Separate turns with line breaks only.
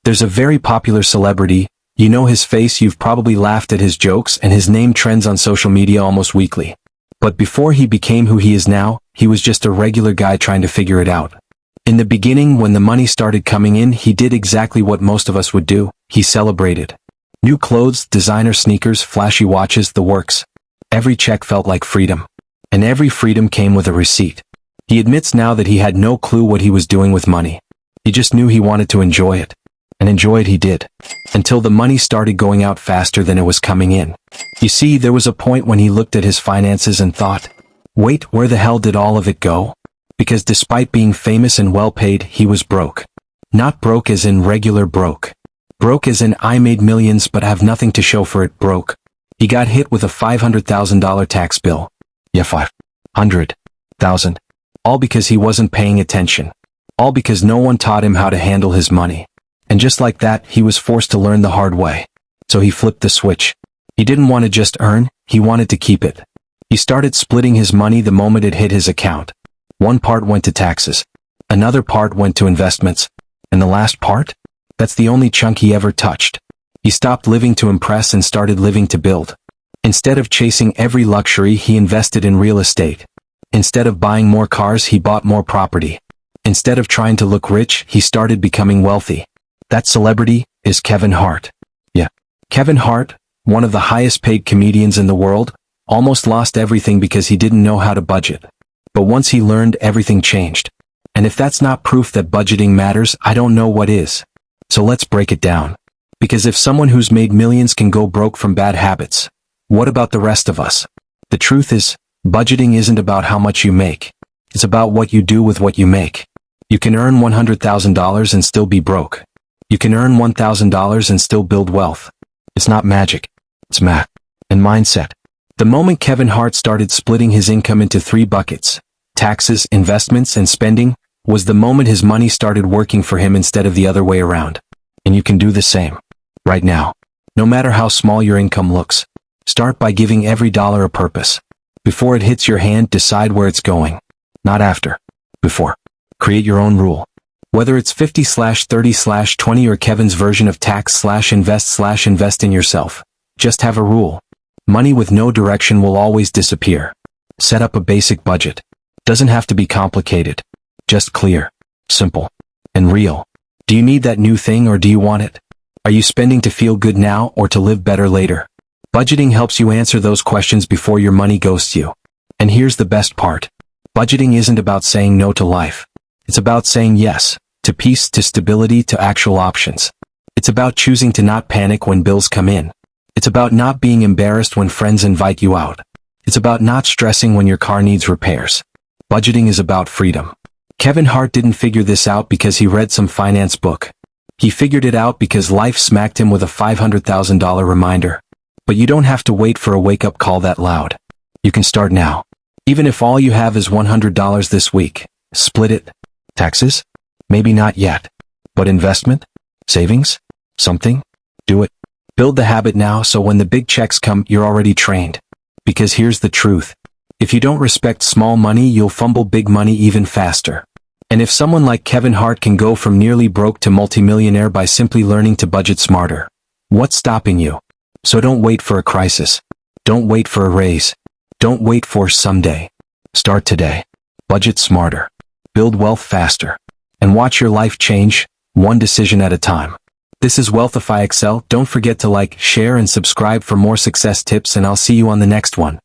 There's a very popular celebrity, you know his face, you've probably laughed at his jokes, and his name trends on social media almost weekly. But before he became who he is now, he was just a regular guy trying to figure it out. In the beginning, when the money started coming in, he did exactly what most of us would do. He celebrated. New clothes, designer sneakers, flashy watches, the works. Every check felt like freedom. And every freedom came with a receipt. He admits now that he had no clue what he was doing with money. He just knew he wanted to enjoy it. And enjoy it he did. Until the money started going out faster than it was coming in. You see, there was a point when he looked at his finances and thought, wait, where the hell did all of it go? Because despite being famous and well paid, he was broke. Not broke as in regular broke. Broke as in I made millions but have nothing to show for it broke. He got hit with a $500,000 tax bill. Yeah, 500,000. All because he wasn't paying attention. All because no one taught him how to handle his money. And just like that, he was forced to learn the hard way. So he flipped the switch. He didn't want to just earn, he wanted to keep it. He started splitting his money the moment it hit his account. One part went to taxes. Another part went to investments. And the last part? That's the only chunk he ever touched. He stopped living to impress and started living to build. Instead of chasing every luxury, he invested in real estate. Instead of buying more cars, he bought more property. Instead of trying to look rich, he started becoming wealthy. That celebrity is Kevin Hart. Yeah. Kevin Hart, one of the highest paid comedians in the world, almost lost everything because he didn't know how to budget. But once he learned, everything changed. And if that's not proof that budgeting matters, I don't know what is. So let's break it down. Because if someone who's made millions can go broke from bad habits, what about the rest of us? The truth is, budgeting isn't about how much you make. It's about what you do with what you make. You can earn $100,000 and still be broke. You can earn $1,000 and still build wealth. It's not magic. It's math and mindset. The moment Kevin Hart started splitting his income into 3 buckets, taxes, investments, and spending, was the moment his money started working for him instead of the other way around. And you can do the same. Right now. No matter how small your income looks. Start by giving every dollar a purpose. Before it hits your hand, decide where it's going. Not after. Before. Create your own rule. Whether it's 50/30/20 or Kevin's version of tax/invest in yourself. Just have a rule. Money with no direction will always disappear. Set up a basic budget. Doesn't have to be complicated. Just clear, simple, and real. Do you need that new thing or do you want it? Are you spending to feel good now or to live better later? Budgeting helps you answer those questions before your money ghosts you. And here's the best part. Budgeting isn't about saying no to life. It's about saying yes, to peace, to stability, to actual options. It's about choosing to not panic when bills come in. It's about not being embarrassed when friends invite you out. It's about not stressing when your car needs repairs. Budgeting is about freedom. Kevin Hart didn't figure this out because he read some finance book. He figured it out because life smacked him with a $500,000 reminder. But you don't have to wait for a wake-up call that loud. You can start now. Even if all you have is $100 this week, split it. Taxes? Maybe not yet. But investment? Savings? Something? Do it. Build the habit now so when the big checks come, you're already trained. Because here's the truth. If you don't respect small money, you'll fumble big money even faster. And if someone like Kevin Hart can go from nearly broke to multimillionaire by simply learning to budget smarter, what's stopping you? So don't wait for a crisis. Don't wait for a raise. Don't wait for someday. Start today. Budget smarter. Build wealth faster. And watch your life change, one decision at a time. This is Wealthify Excel. Don't forget to like, share, and subscribe for more success tips, and I'll see you on the next one.